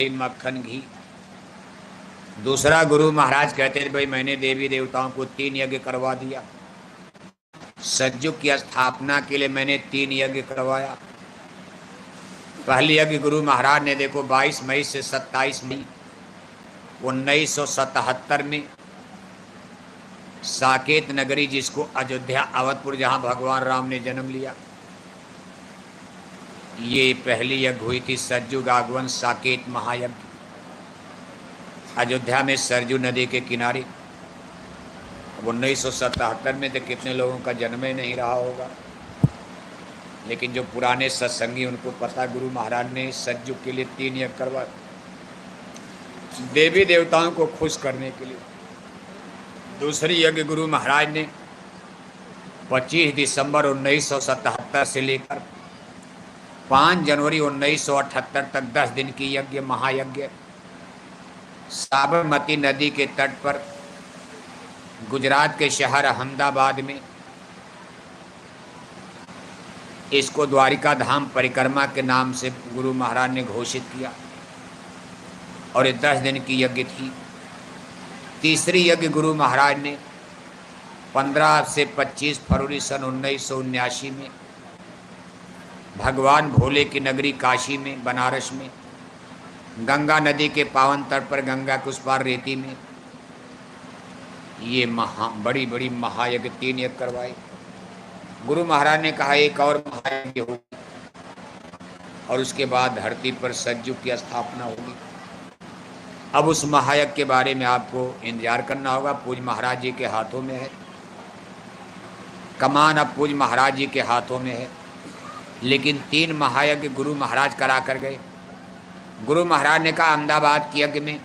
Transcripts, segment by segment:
मक्खन घी। दूसरा गुरु महाराज कहते थे भाई मैंने देवी देवताओं को 3 यज्ञ करवा दिया, सतयुग की स्थापना के लिए मैंने 3 यज्ञ करवाया। पहले यज्ञ गुरु महाराज ने देखो 22 मई से 27 मई 1977 में साकेत नगरी, जिसको अयोध्या अवधपुर, जहां भगवान राम ने जन्म लिया, ये पहली यज्ञ हुई थी सतयुग आगमन साकेत महायज्ञ, अयोध्या में सरजू नदी के किनारे। 1977 में तो कितने लोगों का जन्म ही नहीं रहा होगा, लेकिन जो पुराने सत्संगी उनको पता गुरु महाराज ने सतयुग के लिए 3 यज्ञ करवा, देवी देवताओं को खुश करने के लिए। दूसरी यज्ञ गुरु महाराज ने 25 दिसंबर 1977 से लेकर 5 जनवरी 1978 तक 10 दिन की यज्ञ महायज्ञ साबरमती नदी के तट पर गुजरात के शहर अहमदाबाद में, इसको द्वारिका धाम परिक्रमा के नाम से गुरु महाराज ने घोषित किया, और ये 10 दिन की यज्ञ थी। तीसरी यज्ञ गुरु महाराज ने 15 से 25 फरवरी सन 1979 में भगवान भोले की नगरी काशी में, बनारस में, गंगा नदी के पावन तट पर, गंगा के उस पार रेती में, ये बड़ी बड़ी महायज्ञ 3 यज्ञ करवाए। गुरु महाराज ने कहा एक और महायज्ञ होगी और उसके बाद धरती पर सतयुग की स्थापना होगी। अब उस महायज्ञ के बारे में आपको इंतजार करना होगा, पूज्य महाराज जी के हाथों में है कमान, अब पूज्य महाराज जी के हाथों में है। लेकिन 3 महायज्ञ गुरु महाराज करा कर गए। गुरु महाराज ने कहा अहमदाबाद की यज्ञ में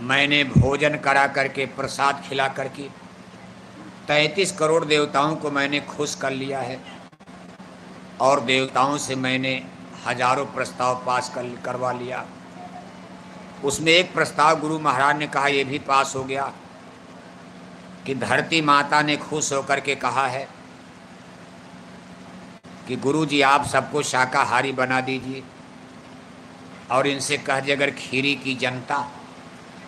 मैंने भोजन करा करके, प्रसाद खिला करके 33 करोड़ देवताओं को मैंने खुश कर लिया है, और देवताओं से मैंने हजारों प्रस्ताव पास करवा लिया। उसमें एक प्रस्ताव गुरु महाराज ने कहा, यह भी पास हो गया कि धरती माता ने खुश होकर के कहा है कि गुरु जी आप सबको शाकाहारी बना दीजिए, और इनसे कह दिए अगर खीरी की जनता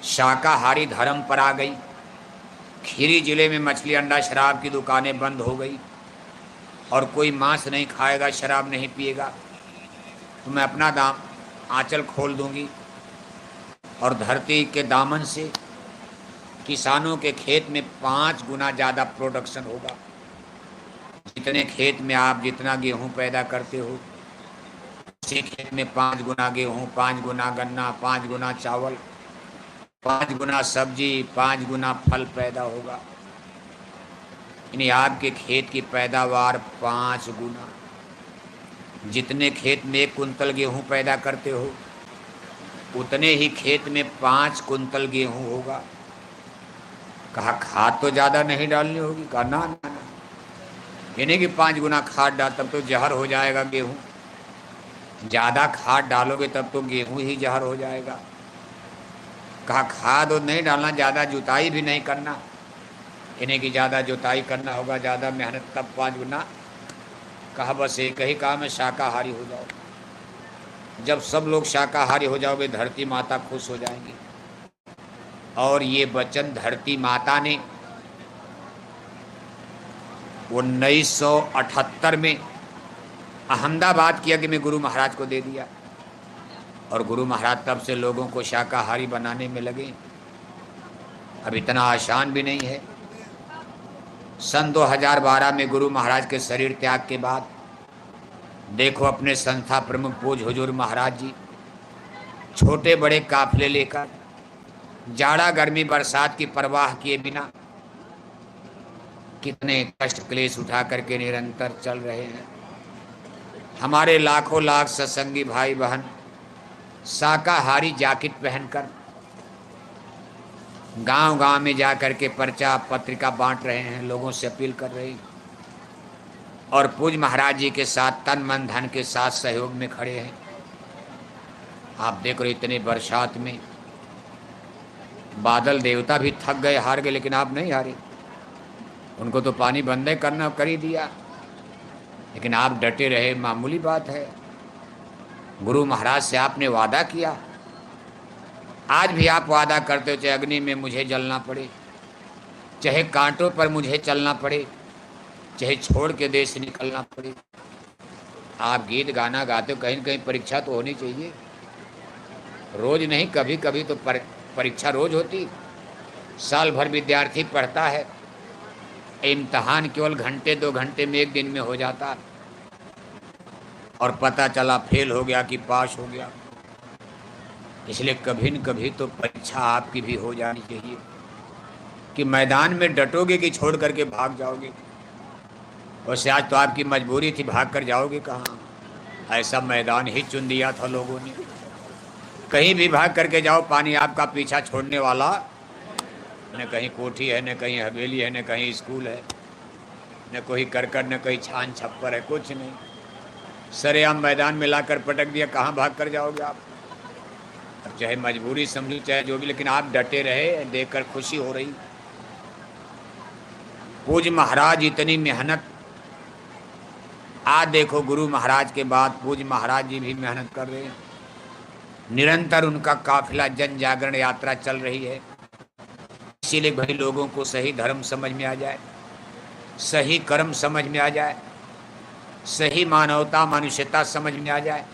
शाकाहारी धर्म पर आ गई, खीरी जिले में मछली अंडा शराब की दुकानें बंद हो गई और कोई मांस नहीं खाएगा, शराब नहीं पिएगा, तो मैं अपना आंचल खोल दूंगी और धरती के दामन से किसानों के खेत में 5 गुना ज़्यादा प्रोडक्शन होगा। जितने खेत में आप जितना गेहूं पैदा करते हो, उसी खेत में 5 गुना गेहूं, 5 गुना गन्ना, 5 गुना चावल, 5 गुना सब्जी, 5 गुना फल पैदा होगा। यानी आपके खेत की पैदावार 5 गुना। जितने खेत में 1 कुंतल गेहूं पैदा करते हो, उतने ही खेत में 5 कुंतल गेहूं होगा। कहा खाद तो ज़्यादा नहीं डालनी होगी, कहा ना ना ना, यानी कि 5 गुना खाद डाल, तब तो जहर हो जाएगा गेहूं। ज़्यादा खाद डालोगे तब तो गेहूं ही जहर हो जाएगा। कहा खाद और नहीं डालना, ज़्यादा जुताई भी नहीं करना, यानी कि ज़्यादा जुताई करना होगा, ज़्यादा मेहनत, तब 5 गुना। कहा बस एक ही काम है, शाकाहारी हो जाओ। जब सब लोग शाकाहारी हो जाओगे धरती माता खुश हो जाएंगी। और ये वचन धरती माता ने 1978 में अहमदाबाद की यज्ञ में गुरु महाराज को दे दिया, और गुरु महाराज तब से लोगों को शाकाहारी बनाने में लगे। अब इतना आसान भी नहीं है। सन 2012 में गुरु महाराज के शरीर त्याग के बाद देखो अपने संस्था प्रमुख पूज्य हुजूर महाराज जी छोटे बड़े काफिले लेकर जाड़ा गर्मी बरसात की परवाह किए बिना कितने कष्ट क्लेश उठा करके निरंतर चल रहे हैं। हमारे लाखों लाख सत्संगी भाई बहन शाकाहारी जैकेट पहनकर गांव-गांव में जा कर के पर्चा पत्रिका बांट रहे हैं, लोगों से अपील कर रहे हैं, और पूज्य महाराज जी के साथ तन मन धन के साथ सहयोग में खड़े हैं। आप देख रहे इतने बरसात में बादल देवता भी थक गए, हार गए, लेकिन आप नहीं हारे। उनको तो पानी बंद करना कर ही दिया, लेकिन आप डटे रहे, मामूली बात है। गुरु महाराज से आपने वादा किया, आज भी आप वादा करते हो, चाहे अग्नि में मुझे जलना पड़े, चाहे कांटों पर मुझे चलना पड़े, चाहे छोड़ के देश निकलना पड़े। आप गीत गाना गाते हो, कहीं न कहीं परीक्षा तो होनी चाहिए, रोज नहीं, कभी कभी तो परीक्षा रोज होती। साल भर विद्यार्थी पढ़ता है, इम्तहान केवल घंटे 2 घंटे में, एक दिन में हो जाता, और पता चला फेल हो गया कि पास हो गया। इसलिए कभी न कभी तो परीक्षा आपकी भी हो जानी चाहिए, कि मैदान में डटोगे कि छोड़ करके भाग जाओगे। वैसे आज तो आपकी मजबूरी थी, भाग कर जाओगे कहाँ, ऐसा मैदान ही चुन दिया था लोगों ने। कहीं भी भाग करके जाओ, पानी आपका पीछा छोड़ने वाला, न कहीं कोठी है, न कहीं हवेली है, न कहीं स्कूल है, न कोई करकट, न कोई छान छप्पर है, कुछ नहीं। सरेआम मैदान में लाकर पटक दिया, कहाँ भाग कर जाओगे आप। अब चाहे मजबूरी समझो, चाहे जो भी, लेकिन आप डटे रहे, देखकर खुशी हो रही। पूज्य महाराज इतनी मेहनत, आज देखो गुरु महाराज के बाद पूज्य महाराज जी भी मेहनत कर रहे हैं। निरंतर उनका काफिला जन जागरण यात्रा चल रही है। इसीलिए भाई लोगों को सही धर्म समझ में आ जाए, सही कर्म समझ में आ जाए, सही मानवता मनुष्यता समझ में आ जाए,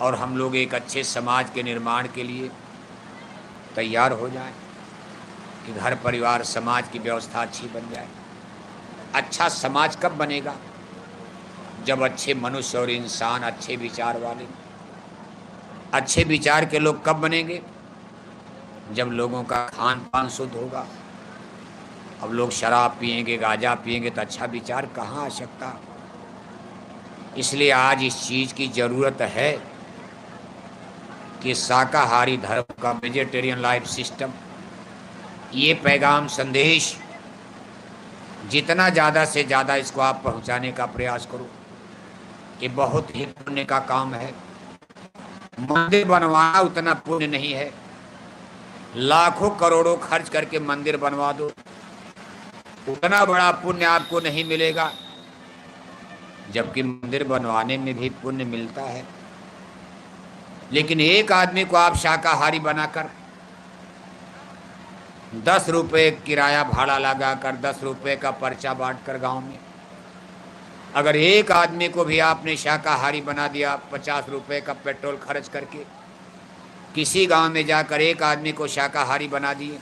और हम लोग एक अच्छे समाज के निर्माण के लिए तैयार हो जाएं, कि घर परिवार समाज की व्यवस्था अच्छी बन जाए। अच्छा समाज कब बनेगा? जब अच्छे मनुष्य और इंसान, अच्छे विचार वाले, अच्छे विचार के लोग कब बनेंगे? जब लोगों का खान पान शुद्ध होगा। अब लोग शराब पिएंगे, गांजा पिएंगे, तो अच्छा विचार कहाँ आ सकता। इसलिए आज इस चीज़ की ज़रूरत है कि शाकाहारी धर्म का, वेजिटेरियन लाइफ सिस्टम, ये पैगाम संदेश जितना ज़्यादा से ज़्यादा इसको आप पहुंचाने का प्रयास करो। ये बहुत ही पुण्य का काम है। मंदिर बनवाना उतना पुण्य नहीं है, लाखों करोड़ों खर्च करके मंदिर बनवा दो, उतना बड़ा पुण्य आपको नहीं मिलेगा। जबकि मंदिर बनवाने में भी पुण्य मिलता है, लेकिन एक आदमी को आप शाकाहारी बनाकर 10 रुपये किराया भाड़ा लगाकर, 10 रुपये का पर्चा बांटकर गांव में, अगर एक आदमी को भी आपने शाकाहारी बना दिया, 50 रुपये का पेट्रोल खर्च करके किसी गांव में जाकर एक आदमी को शाकाहारी बना दिए,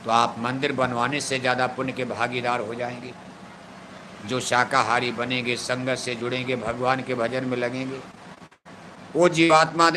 तो आप मंदिर बनवाने से ज़्यादा पुण्य के भागीदार हो जाएंगे। जो शाकाहारी बनेंगे, संगत से जुड़ेंगे, भगवान के भजन में लगेंगे, वो जीवात्मा